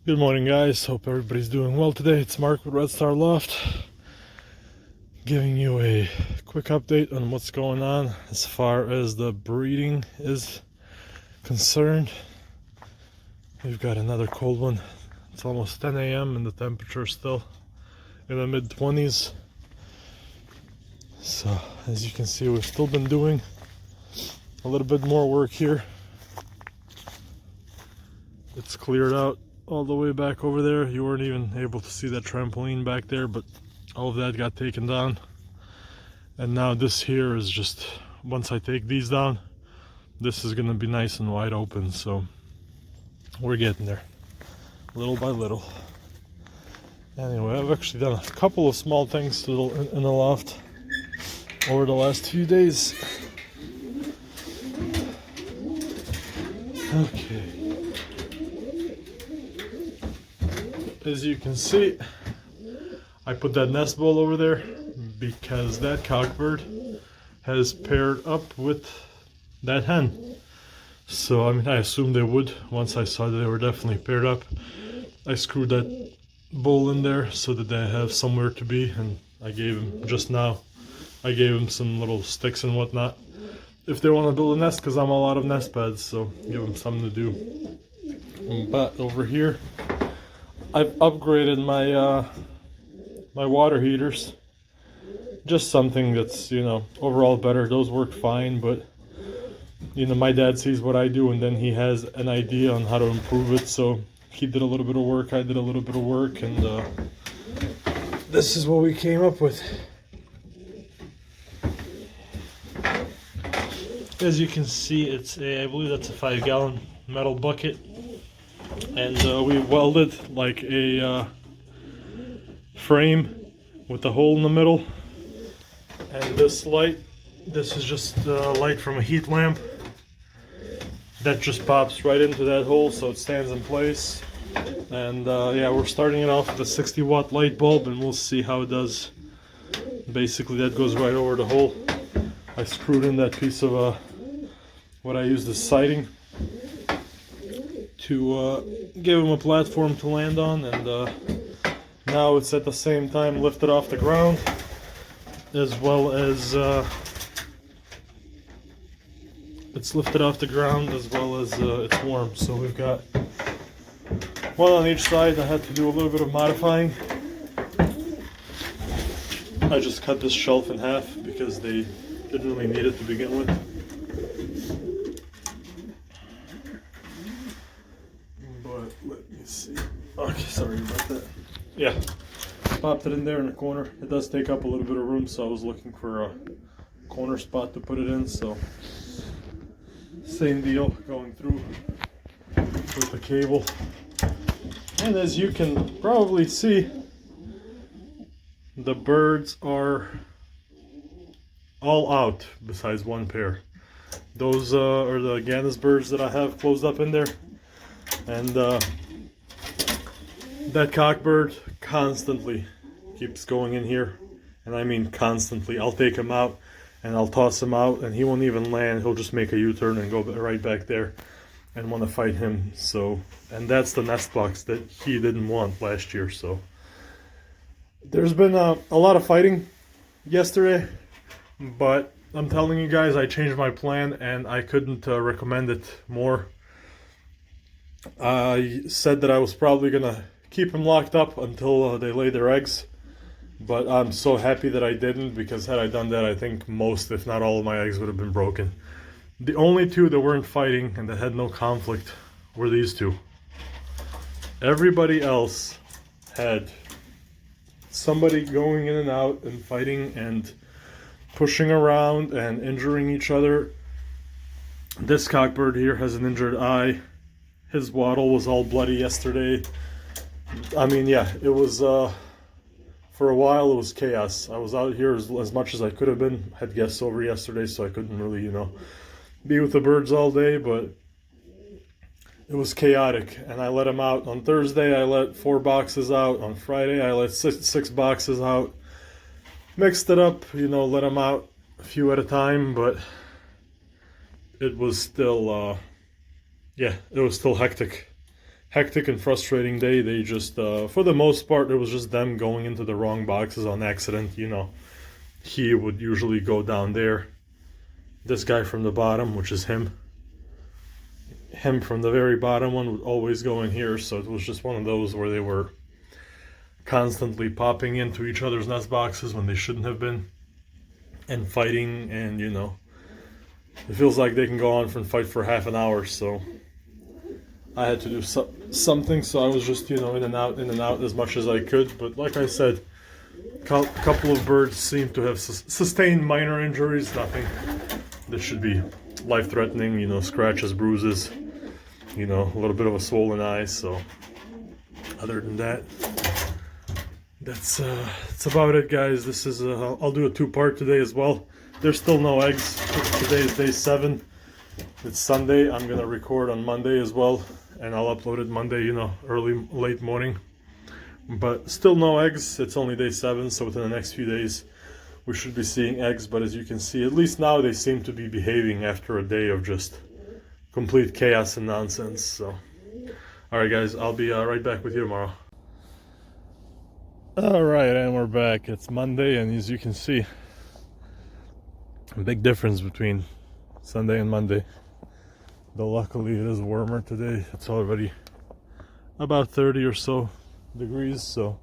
Good morning, guys. Hope everybody's doing well today. It's Mark with Red Star Loft, giving you a quick update on what's going on as far as the breeding is concerned. We've got another cold one. It's almost 10 a.m. and the temperature's still in the mid-20s. So, as you can see, we've still been doing a little bit more work here. It's cleared out all the way back over there. You weren't even able to see that trampoline back there, but all of that got taken down. And now this here is just, once I take these down, this is gonna be nice and wide open. So we're getting there, little by little. Anyway, I've actually done a couple of small things to in the loft over the last few days. Okay. As you can see, I put that nest ball over there because that cockbird has paired up with that hen. So, I mean, I assumed they would once I saw that they were definitely paired up. I screwed that bowl in there so that they have somewhere to be, and I gave them, just now, I gave them some little sticks and whatnot if they want to build a nest, because I'm all out of nest pads, so give them something to do. But over here, I've upgraded my my water heaters. Just something that's, overall better. Those work fine, but my dad sees what I do and then he has an idea on how to improve it. So he did a little bit of work, I did a little bit of work, and this is what we came up with. As you can see, I believe that's a 5-gallon metal bucket. And we welded like a frame with a hole in the middle. And this light, this is just light from a heat lamp that just pops right into that hole, so it stands in place. And yeah, we're starting it off with a 60-watt light bulb, and we'll see how it does. Basically, that goes right over the hole. I screwed in that piece of what I used as siding to give him a platform to land on, and now it's at the same time lifted off the ground, as well as it's lifted off the ground, as well as it's warm. So we've got one on each side. I had to do a little bit of modifying. I just cut this shelf in half because they didn't really need it to begin with. But let me see. Okay, sorry about that. Yeah, popped it in there in the corner. It does take up a little bit of room, so I was looking for a corner spot to put it in. So same deal going through with the cable. And as you can probably see, the birds are all out besides one pair. Those are the Ganis birds that I have closed up in there. And that cockbird constantly keeps going in here. And I mean constantly. I'll take him out and I'll toss him out and he won't even land. He'll just make a U-turn and go right back there and want to fight him. So, and that's the nest box that he didn't want last year. So there's been a lot of fighting yesterday, but I'm telling you guys, I changed my plan and I couldn't recommend it more. I said that I was probably gonna keep them locked up until they lay their eggs, but I'm so happy that I didn't, because had I done that, I think most, if not all, of my eggs would have been broken. The only two that weren't fighting and that had no conflict were these two. Everybody else had somebody going in and out and fighting and pushing around and injuring each other. This cockbird here has an injured eye. His wattle was all bloody yesterday. I mean, yeah, it was, for a while it was chaos. I was out here as much as I could have been. Had guests over yesterday, so I couldn't really, be with the birds all day, but it was chaotic. And I let them out. On Thursday, I let 4 boxes out. On Friday, I let six boxes out. Mixed it up, let them out a few at a time, but it was still, yeah, it was still hectic. hectic and frustrating day. They just, for the most part, it was just them going into the wrong boxes on accident. You know, he would usually go down there. This guy from the bottom, which is him from the very bottom one would always go in here. So it was just one of those where they were constantly popping into each other's nest boxes when they shouldn't have been, and fighting, and you know, it feels like they can go on and fight for half an hour. So I had to do something, so I was just, you know, in and out as much as I could. But like I said, a couple of birds seem to have sustained minor injuries, nothing that should be life-threatening, you know, scratches, bruises, you know, a little bit of a swollen eye. So other than that, that's about it, guys. This is I'll do a two-part today as well. There's still no eggs. Today is day 7. It's Sunday. I'm gonna record on Monday as well, and I'll upload it Monday, you know, late morning. But still no eggs. It's only day 7, so within the next few days we should be seeing eggs. But as you can see, at least now they seem to be behaving after a day of just complete chaos and nonsense. So alright guys, I'll be right back with you tomorrow. Alright, and we're back. It's Monday, and as you can see, a big difference between Sunday and Monday. Though luckily it is warmer today. It's already about 30 or so degrees, so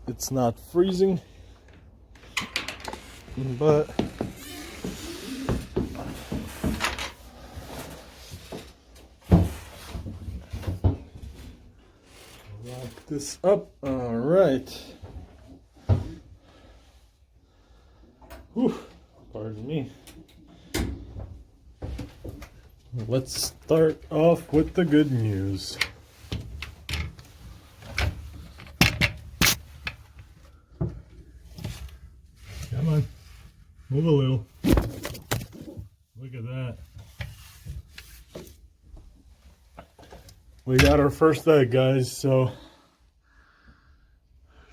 it's not freezing. But lock this up. All right. Whew, pardon me. Let's start off with the good news. Come on, move a little. Look at that. We got our first egg, guys, so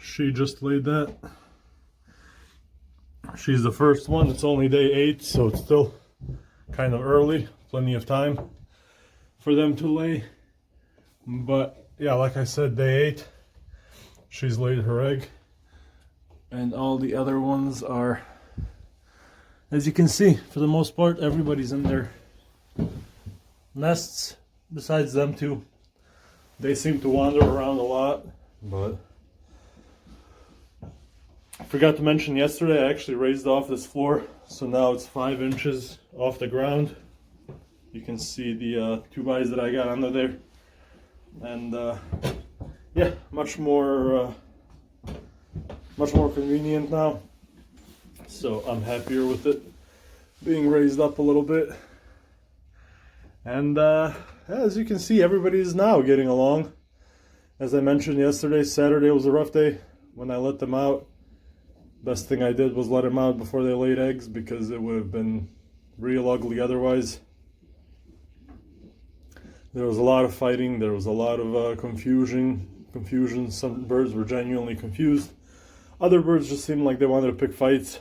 she just laid that. She's the first one. It's only day 8, so it's still kind of early. Plenty of time for them to lay. But yeah, like I said, day 8, she's laid her egg. And all the other ones are, as you can see, for the most part, everybody's in their nests besides them two. They seem to wander around a lot, but I forgot to mention yesterday I actually raised off this floor, so now it's 5 inches off the ground. You can see the 2 buys that I got under there, and yeah, much more convenient now. So I'm happier with it being raised up a little bit. And as you can see, everybody is now getting along. As I mentioned yesterday, Saturday was a rough day when I let them out. Best thing I did was let them out before they laid eggs, because it would have been real ugly otherwise. There was a lot of fighting, there was a lot of confusion. Some birds were genuinely confused. Other birds just seemed like they wanted to pick fights.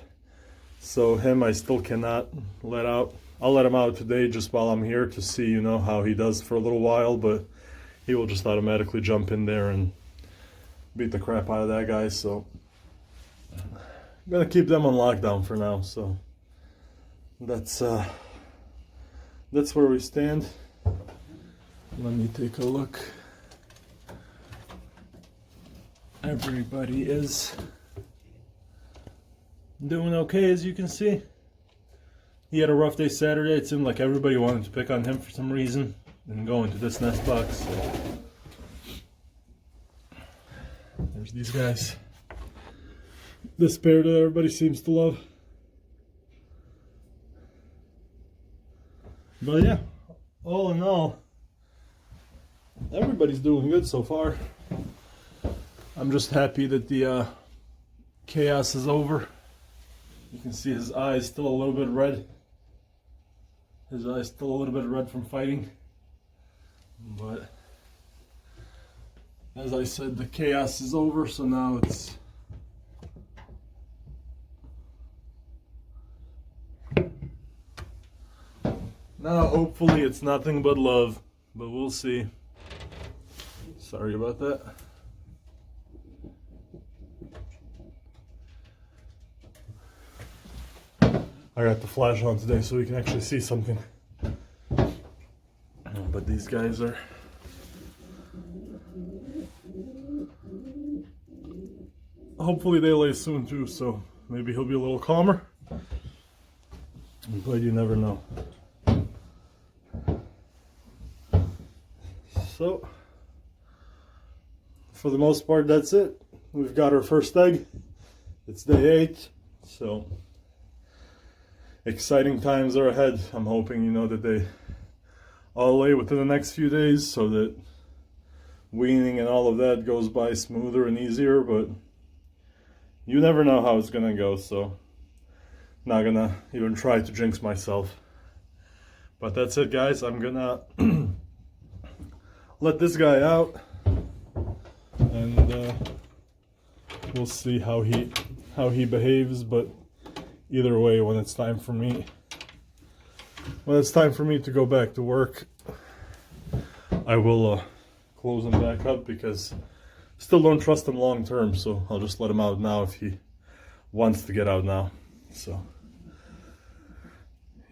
So him I still cannot let out. I'll let him out today just while I'm here to see, you know, how he does for a little while, but he will just automatically jump in there and beat the crap out of that guy. So I'm gonna keep them on lockdown for now. So that's where we stand. Let me take a look. Everybody is doing okay, as you can see. He had a rough day Saturday. It seemed like everybody wanted to pick on him for some reason and go into this nest box. So there's these guys. This pair that everybody seems to love. But yeah, all in all, everybody's doing good so far. I'm just happy that the chaos is over. You can see his eyes still a little bit red. His eyes still a little bit red from fighting. But as I said, the chaos is over, so now it's hopefully it's nothing but love, but we'll see. Sorry about that. I got the flash on today so we can actually see something. But these guys are hopefully they lay soon too, so maybe he'll be a little calmer. But you never know. So for the most part, that's it. We've got our first egg. It's day 8, so exciting times are ahead. I'm hoping, you know, that they all lay within the next few days so that weaning and all of that goes by smoother and easier, but you never know how it's gonna go, so not gonna even try to jinx myself. But that's it, guys. I'm gonna let this guy out, and we'll see how he behaves. But either way, when it's time for me to go back to work, I will close him back up, because still don't trust him long term. So I'll just let him out now if he wants to get out now. So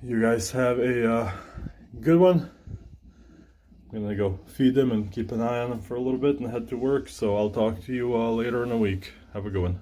you guys have a good one. I'm gonna go feed them and keep an eye on them for a little bit and head to work. So I'll talk to you later in the week. Have a good one.